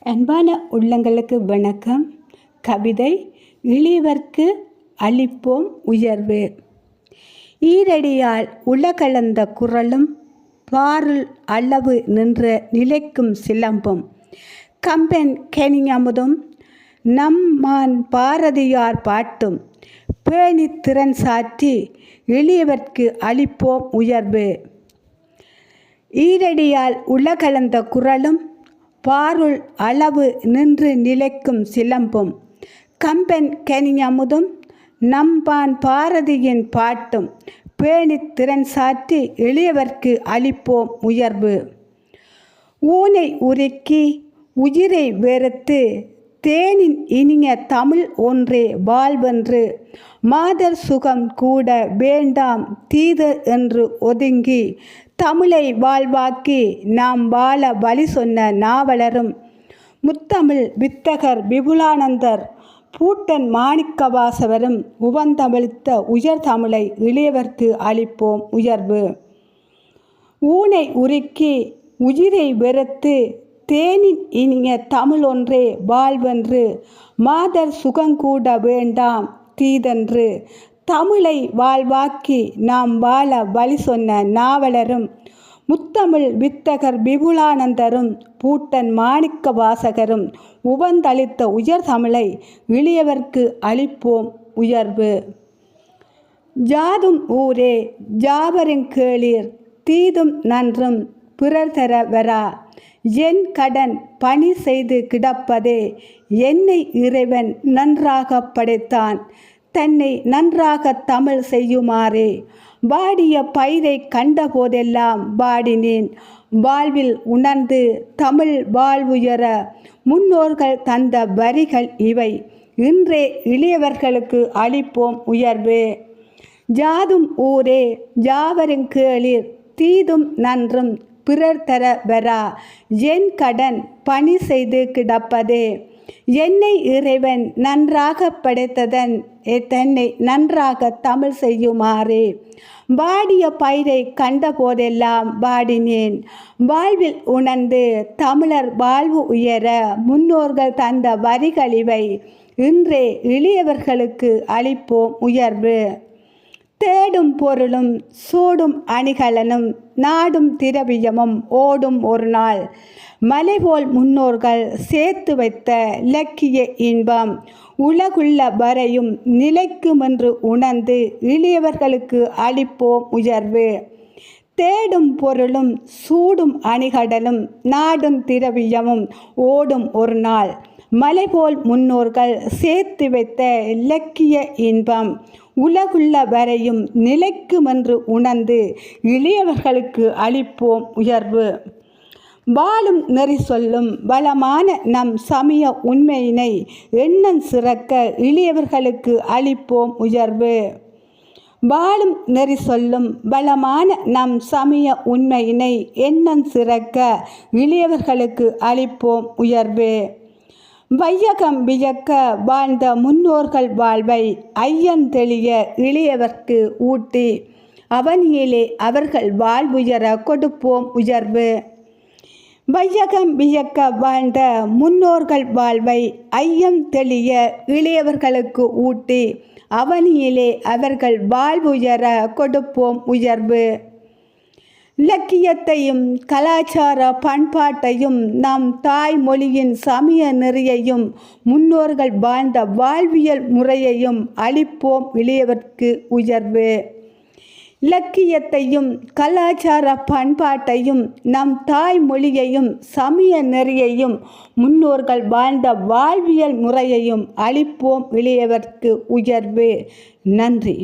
அன்பான உள்ளங்களுக்கு வணக்கம். கவிதை இளியவர்க்கு அளிப்போம் உயர்வு. ஈரடியால் உலகளந்த குரலும் பாருள் அளவு நின்ற நிலைக்கும் சிலம்பும் கம்பன் கனியமுதும் நம்மான் பாரதியார் பாட்டும் பேணி திறன் சாற்றி எளியவர்க்கு அளிப்போம் உயர்வு. ஈரடியால் உலகளந்த குரலும் பாருள் அளவு நின்று நிலைக்கும் சிலம்பும் கம்பன் கனியமுதும் நம்பான் பாரதியின் பாட்டும் பேணி திறன் சாற்றி எளியவர்க்கு அளிப்போம் உயர்வு. ஊனை உருக்கி உயிரை வெறுத்து தேனின் இனிய தமிழ் ஒன்றே வாழ்வென்று மாதர் சுகம் கூட வேண்டாம் தீது என்று ஒதுங்கி தமிழை வாழ்வாக்கி நாம் வாழ வழி சொன்ன நாவலரும் முத்தமிழ் வித்தகர் விபுலானந்தர் பூட்டன் மாணிக்கவாசகரும் உவந்தமிழ்த்த உயர் தமிழை இளையவர்க்கு அளிப்போம் உயர்வு. ஊனை உருக்கி உயிரை வெறுத்து தேனின் இனிய தமிழ் ஒன்றே வாழ்வென்று மாதர் சுகங்கூட வேண்டாம் தீதென்று தமிழை வாழ்வாக்கி நாம் வாழ வழி சொன்ன நாவலரும் முத்தமிழ் வித்தகர் விபுலானந்தரும் பூட்டன் மாணிக்கவாசகரும் உவந்தளித்த உயர் தமிழை இளியவர்க்கு அளிப்போம் உயர்வு. ஜாதும் ஊரே ஜாவரின் கேளீர் தீதும் நன்றும் பிறர் தர வரா என் கடன் பணி செய்து கிடப்பதே என்னை இறைவன் நன்றாக படைத்தான் தன்னை நன்றாக தமிழ் செய்யுமாறே வாடிய பயிரை கண்டபோதெல்லாம் வாடினேன் வாழ்வில் உணர்ந்து தமிழ் வாழ்வுயர முன்னோர்கள் தந்த வரிகள் இவை இன்றே இளையவர்களுக்கு அளிப்போம் உயர்வு. ஜாதும் ஊரே ஜாவரின் கேளீர் தீதும் நன்றும் பிறர் தர வரா என் கடன் பணி செய்து கிடப்பதே என்னை இறைவன் நன்றாக படைத்ததன் தன்னை நன்றாக தமிழ் செய்யுமாறே வாடிய பயிரை கண்டபோதெல்லாம் வாடினேன் வாழ்வில் உணர்ந்து தமிழர் வாழ்வு உயர முன்னோர்கள் தந்த வரிகளிவை இன்றே இளையவர்களுக்கு அளிப்போம் உயர்வு. தேடும் பொருளும் சூடும் அணிகலனும் நாடும் திரவியமும் ஓடும் ஒரு நாள் மலைபோல் முன்னோர்கள் சேர்த்து வைத்த இலக்கிய இன்பம் உலகுள்ள வரையும் நிலைக்குமென்று உணர்ந்து இளையவர்களுக்கு அளிப்போம் உயர்வு. தேடும் பொருளும் சூடும் அணிகடலும் நாடும் திரவியமும் ஓடும் ஒரு நாள் மலைபோல் முன்னோர்கள் சேர்த்து வைத்த இலக்கிய இன்பம் உலகுள்ள வரையும் நிலைக்குமென்று உணர்ந்து இளையவர்களுக்கு அளிப்போம் உயர்வு. வாழும் நெறி சொல்லும் வளமான நம் சமய உண்மையினை எண்ணம் சிறக்க இளையவர்களுக்கு அளிப்போம் உயர்வு. வாழும் நெறி சொல்லும் வளமான நம் சமய உண்மையினை எண்ணம் சிறக்க இளையவர்களுக்கு அளிப்போம் உயர்வு. வையகம் வியக்க வாழ்ந்த முன்னோர்கள் வாழ்வை ஐயன் தெளிய இளையவர்க்கு ஊட்டி அவனியிலே அவர்கள் வாழ்வுயர கொடுப்போம் உயர்வு. வையகம் வியக்க வாழ்ந்த முன்னோர்கள் வாழ்வை ஐயம் தெளிய இளையவர்களுக்கு ஊட்டி அவனியிலே அவர்கள் வாழ்வுயர கொடுப்போம் உயர்வு. இலக்கியத்தையும் கலாச்சார பண்பாட்டையும் நம் தாய்மொழியின் சமய நெறியையும் முன்னோர்கள் வாழ்ந்த வாழ்வியல் முறையையும் அளிப்போம் இளையவர்க்கு உயர்வு. இலக்கியத்தையும் கலாச்சார பண்பாட்டையும் நம் தாய்மொழியையும் சமய நெறியையும் முன்னோர்கள் வாழ்ந்த வாழ்வியல் முறையையும் அளிப்போம் இளையவர்க்கு உயர்வு. நன்றி.